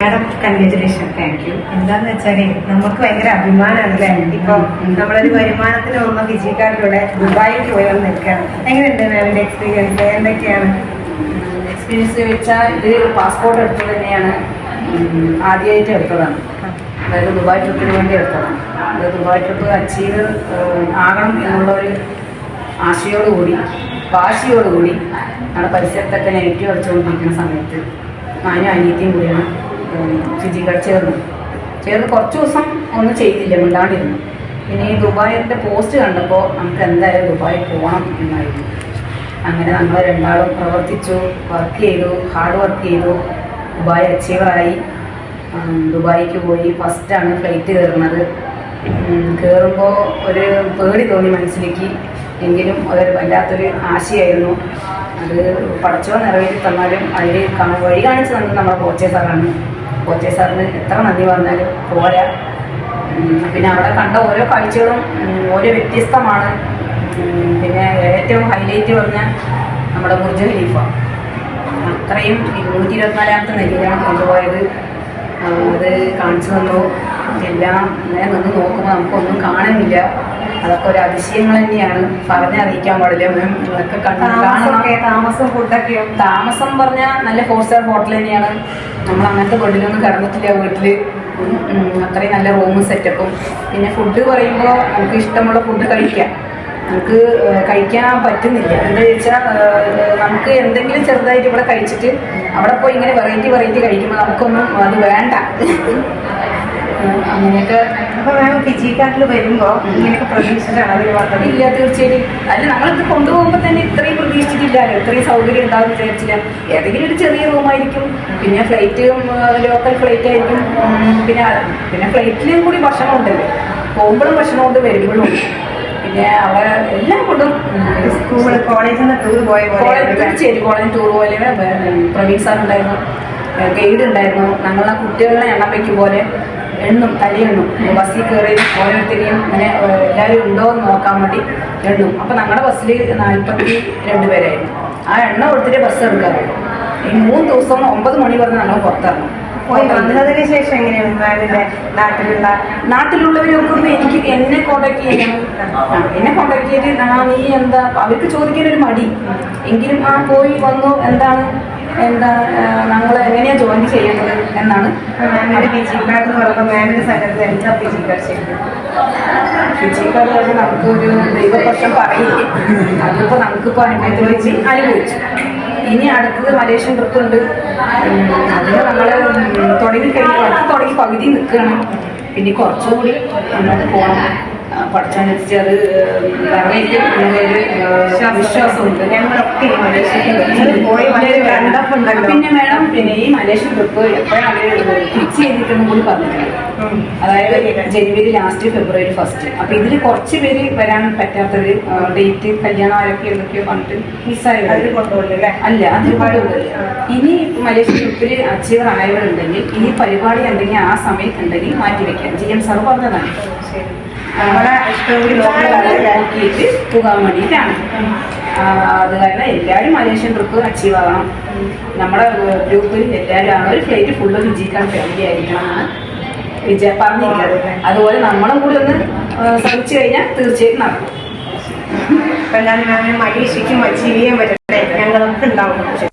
Madam congratulation. Thank you. എന്താന്ന് വെച്ചാല് നമുക്ക് ഭയങ്കര അഭിമാനമാണല്ലേ. ഇപ്പൊ നമ്മളൊരു വരുമാനത്തിന് പോകുന്ന ഫിജി കാർഡിലൂടെ ദുബായിക്ക് പോയി വന്ന് നിൽക്കുകയാണ്. എങ്ങനെയുണ്ട് മാമിന്റെ എക്സ്പീരിയൻസ്? എന്തൊക്കെയാണ് എക്സ്പീരിയൻസ് വെച്ചാൽ ഇത് പാസ്പോർട്ട് എടുത്തത് തന്നെയാണ്. ആദ്യമായിട്ട് എടുത്തതാണ്. അതായത് ദുബായ് ട്രിപ്പിന് വേണ്ടി എടുത്തതാണ്. അത് ദുബായ് ട്രിപ്പ് അച്ചീവ് ആകണം എന്നുള്ള ഒരു ആശയോടുകൂടി വാശിയോടുകൂടി നമ്മുടെ പരിസരത്തൊക്കെ നെഗറ്റീവ് അടിച്ചുകൊണ്ടിരിക്കുന്ന സമയത്ത് ഞാനും അനിയത്തിയും കൂടിയാണ് ഫിജി കാർഡ് ചേർന്ന് കുറച്ച് ദിവസം ഒന്നും ചെയ്തില്ല, മിണ്ടാണ്ടിരുന്നു. പിന്നെ ഈ ദുബായിൻ്റെ പോസ്റ്റ് കണ്ടപ്പോൾ നമുക്ക് എന്തായാലും ദുബായിൽ പോകണം എന്നായിരുന്നു. അങ്ങനെ നമ്മൾ രണ്ടാളും പ്രവർത്തിച്ചു, വർക്ക് ചെയ്തു, ഹാർഡ് വർക്ക് ചെയ്തു. ദുബായ് അച്ചീവറായി. ദുബായിക്ക് പോയി. ഫസ്റ്റാണ് ഫ്ലൈറ്റ് കയറുന്നത്. കയറുമ്പോൾ ഒരു പേടി തോന്നി മനസ്സിലേക്ക്. എങ്കിലും അതൊരു വല്ലാത്തൊരു ആശയായിരുന്നു. അത് പഠിച്ചോ നിറവേറ്റി തന്നാലും അതിൽ വഴി കാണിച്ച് തന്നത് നമ്മുടെ കോച്ചേ സാറാണ്. കോച്ചേ സാറിന് എത്ര നന്ദി പറഞ്ഞാലും പോരാ. പിന്നെ അവിടെ കണ്ട ഓരോ കാഴ്ചകളും ഓരോ വ്യത്യസ്തമാണ്. പിന്നെ ഏറ്റവും ഹൈലൈറ്റ് പറഞ്ഞാൽ നമ്മുടെ ബുർജ് ഖലീഫ. അത്രയും 224ാമത്തെ നിലയിലാണ് കൊണ്ടുപോയത്. അത് കാണിച്ചു തന്നു. എല്ലാം ഇങ്ങനെ നിന്ന് നോക്കുമ്പോൾ നമുക്കൊന്നും കാണുന്നില്ല. അതൊക്കെ ഒരു അതിശയങ്ങൾ തന്നെയാണ്, പറഞ്ഞറിയിക്കാൻ പാടില്ല. ഇതൊക്കെ താമസം ഫുഡൊക്കെയോ? താമസം പറഞ്ഞാൽ നല്ല 4 സ്റ്റാർ ഹോട്ടൽ തന്നെയാണ്. നമ്മൾ അങ്ങനത്തെ ബെഡിലൊന്നും കിടന്നിട്ടില്ല വീട്ടിൽ. അത്രയും നല്ല റൂമും സെറ്റപ്പും. പിന്നെ ഫുഡ് പറയുമ്പോൾ നമുക്ക് ഇഷ്ടമുള്ള ഫുഡ് കഴിക്കാം. നമുക്ക് കഴിക്കാൻ പറ്റുന്നില്ല. എന്താ വെച്ചാൽ നമുക്ക് എന്തെങ്കിലും ചെറുതായിട്ട് ഇവിടെ കഴിച്ചിട്ട് അവിടെ പോയി ഇങ്ങനെ വെറൈറ്റി കഴിക്കുമ്പോൾ നമുക്കൊന്നും അത് വേണ്ട. അങ്ങനെയൊക്കെ. അപ്പോൾ മാം ഫിജി കാർഡിൽ വരുമ്പോൾ ഇങ്ങനെയൊക്കെ പ്രതീക്ഷിച്ചിട്ടാണ് അവർ പറഞ്ഞത്? ഇല്ല, തീർച്ചയായും അല്ല. നമ്മളിത് കൊണ്ടുപോകുമ്പോൾ തന്നെ ഇത്രയും പ്രതീക്ഷിച്ചിട്ടില്ലല്ലോ, ഇത്രയും സൗകര്യം ഉണ്ടാവും വിചാരിച്ചില്ല. ഏതെങ്കിലും ഒരു ചെറിയ റൂമായിരിക്കും. പിന്നെ ഫ്ലൈറ്റും ലോക്കൽ ഫ്ലൈറ്റ് ആയിരിക്കും. പിന്നെ ഫ്ലൈറ്റിലും കൂടി ഭക്ഷണം ഉണ്ടല്ലോ. പോകുമ്പോഴും ഭക്ഷണമുണ്ട്, വരുമ്പോഴും ഉണ്ട്. പിന്നെ അവിടെ എല്ലാം കൊണ്ടും സ്കൂൾ കോളേജിൽ നിന്ന് ടൂർ പോയ തീർച്ചയായും കോളേജിൽ ടൂർ പോലെ പ്രവീൺ സാർ ഉണ്ടായിരുന്നു, ഗൈഡ് ഉണ്ടായിരുന്നു. നമ്മളെ കുട്ടികളെ എണ്ണം വയ്ക്കും പോലെ എണ്ണും, തലയെണ്ണും. ബസ്സിൽ കയറി ഓരോരുത്തരെയും അങ്ങനെ എല്ലാവരും ഉണ്ടോ എന്ന് നോക്കാൻ വേണ്ടി എണ്ണും. അപ്പോൾ ഞങ്ങളുടെ ബസ്സിൽ 42 പേരായിരുന്നു. ആ എണ്ണ കൊടുത്തിട്ട് ബസ് എടുക്കാറുള്ളൂ. ഈ 3 ദിവസം 9 മണി പറഞ്ഞ് ഞങ്ങൾ പുറത്തിറങ്ങും. പോയി വന്നതിന് ശേഷം എങ്ങനെയാണ് മാമിന്റെ നാട്ടിലുള്ളവരൊക്കെ എന്നെ കോണ്ടാക്ട് ചെയ്യണം. എന്നെ കോണ്ടാക്ട് ചെയ്ത് നീ എന്താ, അവർക്ക് ചോദിക്കാനൊരു മടി. എങ്കിലും പോയി വന്നു, എന്താ ഞങ്ങൾ എങ്ങനെയാണ് ജോയിൻ ചെയ്യുന്നത് എന്നാണ്. മാമിന്റെ ഫിജി കാർഡ് എന്ന് പറയുമ്പോൾ മാമിന്റെ സംഘത്തിൽ എന്താ ഫിജി കാർഡ് ചെയ്യുന്നത്? ഫിജി കാർഡ് കഴിഞ്ഞ് നമുക്കൊരു ദൈവപക്ഷം പറയില്ലേ. അതിപ്പോൾ നമുക്കിപ്പോൾ അനുഭവിച്ച് അനുഭവിച്ചു. ഇനി അടുത്തത് മലേഷ്യൻ ട്രിപ്പ് ഉണ്ട്. അതിന് നമ്മൾ തുടങ്ങി പകുതി നിൽക്കുകയാണ്. പിന്നെ കുറച്ചുകൂടി മുന്നോട്ട് പോകണം. പഠിച്ചനുസരിച്ച് അത് പറഞ്ഞിരിക്കും എന്നുള്ളൊരു വിശ്വാസമുണ്ട്. ഞങ്ങളൊക്കെ പിന്നെ വേണം. പിന്നെ ഈ മലേഷ്യൻ ട്രിപ്പ് എപ്പോഴാണ് ഫിക്സ് ചെയ്തിട്ടെന്നും കൂടി പറഞ്ഞിട്ടുണ്ട്. അതായത് ജനുവരി ലാസ്റ്റ്, ഫെബ്രുവരി 1. അപ്പൊ ഇതിൽ കുറച്ച് പേര് വരാൻ പറ്റാത്തവര് ഡേറ്റ് കല്യാണം ആരൊക്കെ എന്തൊക്കെയോ പറഞ്ഞിട്ട് മിസ്സായവർ അല്ല, അതിൽ കൊണ്ടുപോകില്ല. ഇനി മലേഷ്യൻ ട്രിപ്പിൽ അച്ചീവർ ആയവരുണ്ടെങ്കിൽ ഈ പരിപാടി ഉണ്ടെങ്കിൽ ആ സമയത്ത് ഉണ്ടെങ്കിൽ മാറ്റിവെക്കാം. GM സാർ പറഞ്ഞതാണ്. നമ്മളെ ഇഷ്ടം നോക്കിയിട്ട് പോകാൻ വേണ്ടിയിട്ടാണ്. അത് കാരണം എല്ലാവരും മലേഷ്യൻ ട്രിപ്പ് അച്ചീവ് ആകണം. നമ്മുടെ ഗ്രൂപ്പിൽ എല്ലാവരും ഒരു flight full Fiji card family ആയിരിക്കണം എന്നാണ് പറഞ്ഞിരിക്കുന്നത്. അതുപോലെ നമ്മളും കൂടി ഒന്ന് ശ്രമിച്ചു കഴിഞ്ഞാൽ തീർച്ചയായിട്ടും നടക്കും. ഇപ്പം ഞാൻ മലേഷ്യക്കും അച്ചീവ് ചെയ്യാൻ പറ്റട്ടെ. ഞങ്ങളൊക്കെ ഉണ്ടാവും.